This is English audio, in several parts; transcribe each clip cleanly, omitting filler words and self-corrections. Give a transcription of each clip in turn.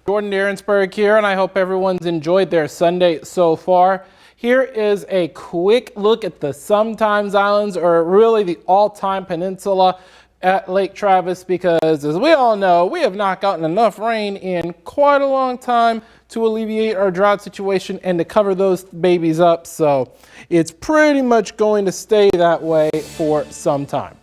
Jordan Derensberg here, and I hope everyone's enjoyed their Sunday so far. Here is a quick look at the Sometimes Islands, or really the all-time peninsula at Lake Travis, because as we all know, we have not gotten enough rain in quite a long time to alleviate our drought situation and to cover those babies up. So it's pretty much going to stay that way for some time.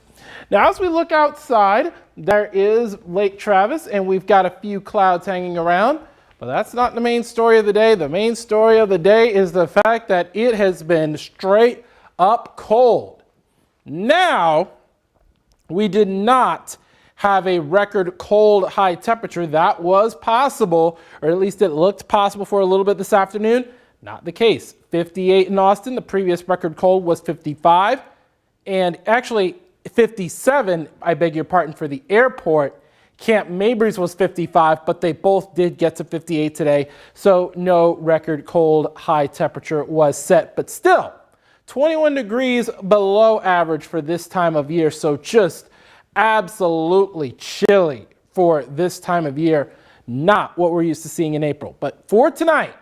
Now, as we look outside, there is Lake Travis, and we've got a few clouds hanging around, but that's not the main story of the day. The main story of the day is the fact that it has been straight up cold. Now, we did not have a record cold high temperature. That was possible, or at least it looked possible for a little bit this afternoon. Not the case. 58 in Austin. The previous record cold was 55, and actually 57, I beg your pardon, for the airport. Camp Mabry's was 55, but they both did get to 58 today. So no record cold high temperature was set, but still 21 degrees below average for this time of year. So just absolutely chilly for this time of year. Not what we're used to seeing in April. But for tonight,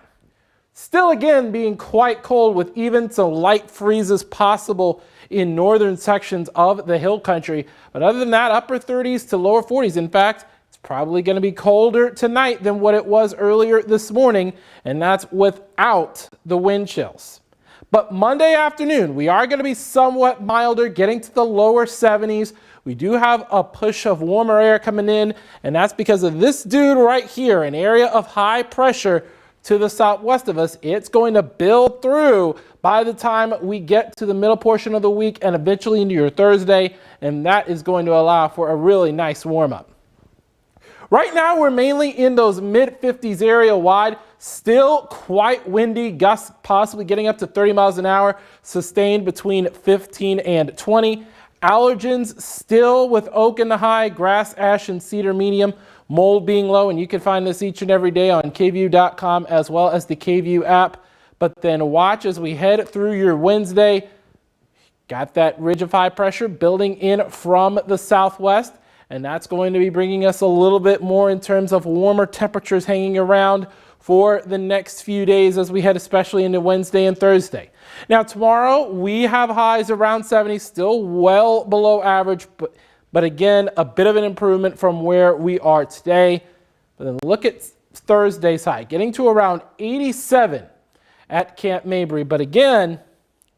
still again being quite cold with even some light freezes possible in northern sections of the hill country. But other than that, upper 30s to lower 40s. In fact, it's probably going to be colder tonight than what it was earlier this morning, and that's without the wind chills. But Monday afternoon, we are going to be somewhat milder, getting to the lower 70s. We do have a push of warmer air coming in, and that's because of this dude right here, an area of high pressure to the southwest of us. It's going to build through by the time we get to the middle portion of the week and eventually into your Thursday, and that is going to allow for a really nice warm-up. Right now, we're mainly in those mid-50s area wide, still quite windy, gusts possibly getting up to 30 miles an hour, sustained between 15 and 20. Allergens still with oak in the high, grass, ash, and cedar medium, mold being low, and you can find this each and every day on kview.com as well as the KView app. But then watch as we head through your Wednesday. Got that ridge of high pressure building in from the southwest, and that's going to be bringing us a little bit more in terms of warmer temperatures hanging around for the next few days as we head especially into Wednesday and Thursday. Now tomorrow we have highs around 70, still well below average, but again, a bit of an improvement from where we are today. But then look at Thursday's high, getting to around 87 at Camp Mabry. But again,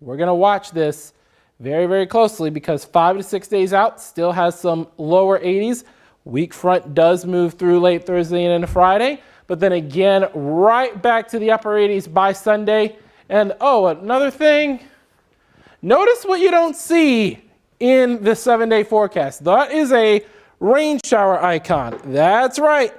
we're going to watch this very, very closely because 5 to 6 days out still has some lower 80s. Weak front does move through late Thursday and into Friday. But then again, right back to the upper 80s by Sunday. And oh, another thing, notice what you don't see in the 7-day forecast. That is a rain shower icon. That's right.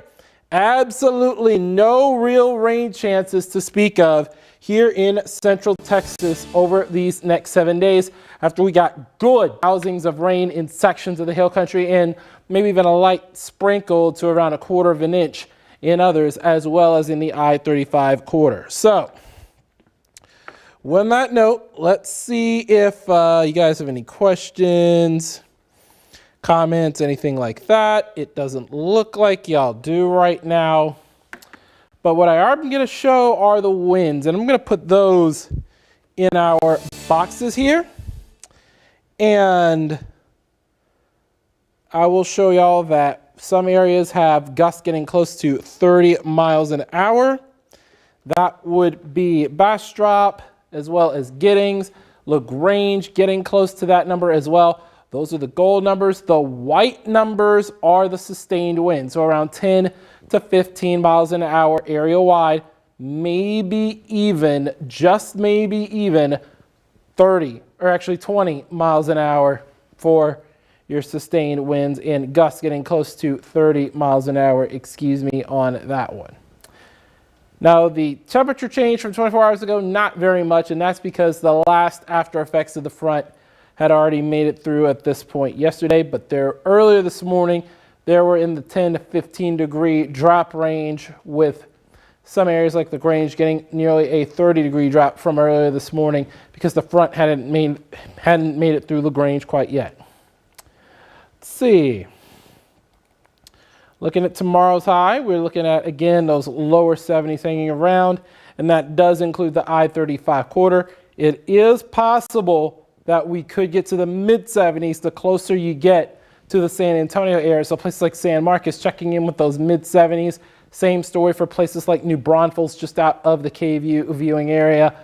Absolutely no real rain chances to speak of here in central Texas over these next 7 days after we got good housings of rain in sections of the hill country and maybe even a light sprinkle to around 1/4 of an inch in others, as well as in the I-35 corridor. So on that note, let's see if you guys have any questions, comments, anything like that. It doesn't look like y'all do right now. But what I am going to show are the winds, and I'm going to put those in our boxes here. And I will show y'all that some areas have gusts getting close to 30 miles an hour. That would be Bastrop, as well as Giddings, LaGrange getting close to that number as well. Those are the gold numbers. The white numbers are the sustained winds, so around 10 to 15 miles an hour area wide, maybe even, just maybe even 30 or actually 20 miles an hour for your sustained winds, and gusts getting close to 30 miles an hour, excuse me, on that one. Now, the temperature change from 24 hours ago, not very much, and that's because the last after effects of the front had already made it through at this point yesterday, but there earlier this morning, they were in the 10 to 15 degree drop range, with some areas like LaGrange getting nearly a 30 degree drop from earlier this morning because the front hadn't made it through LaGrange quite yet. Let's see. Looking at tomorrow's high, we're looking at, again, those lower 70s hanging around, and that does include the I-35 corridor. It is possible that we could get to the mid-70s the closer you get to the San Antonio area. So places like San Marcos checking in with those mid-70s. Same story for places like New Braunfels, just out of the K viewing area.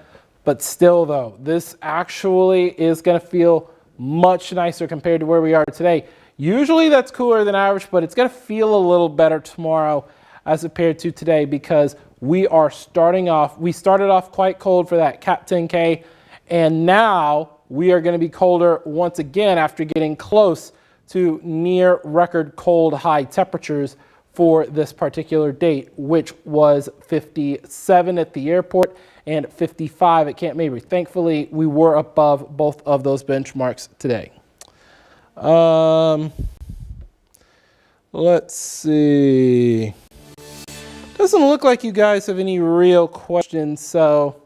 But still, though, this actually is going to feel much nicer compared to where we are today. Usually that's cooler than average, but it's going to feel a little better tomorrow as compared to today, because we started off quite cold for that Cap 10K, and now we are going to be colder once again after getting close to near record cold high temperatures for this particular date, which was 57 at the airport and 55 at Camp Mabry. Thankfully, we were above both of those benchmarks today. Let's see. Doesn't look like you guys have any real questions. So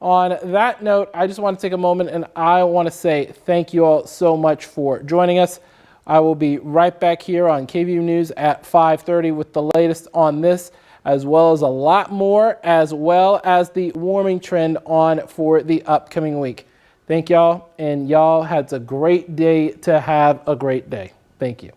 on that note, I just want to take a moment and I want to say thank you all so much for joining us. I will be right back here on KVU News at 5:30 with the latest on this, as well as a lot more, as well as the warming trend on for the upcoming week. Thank y'all, and y'all had a great day to have a great day. Thank you.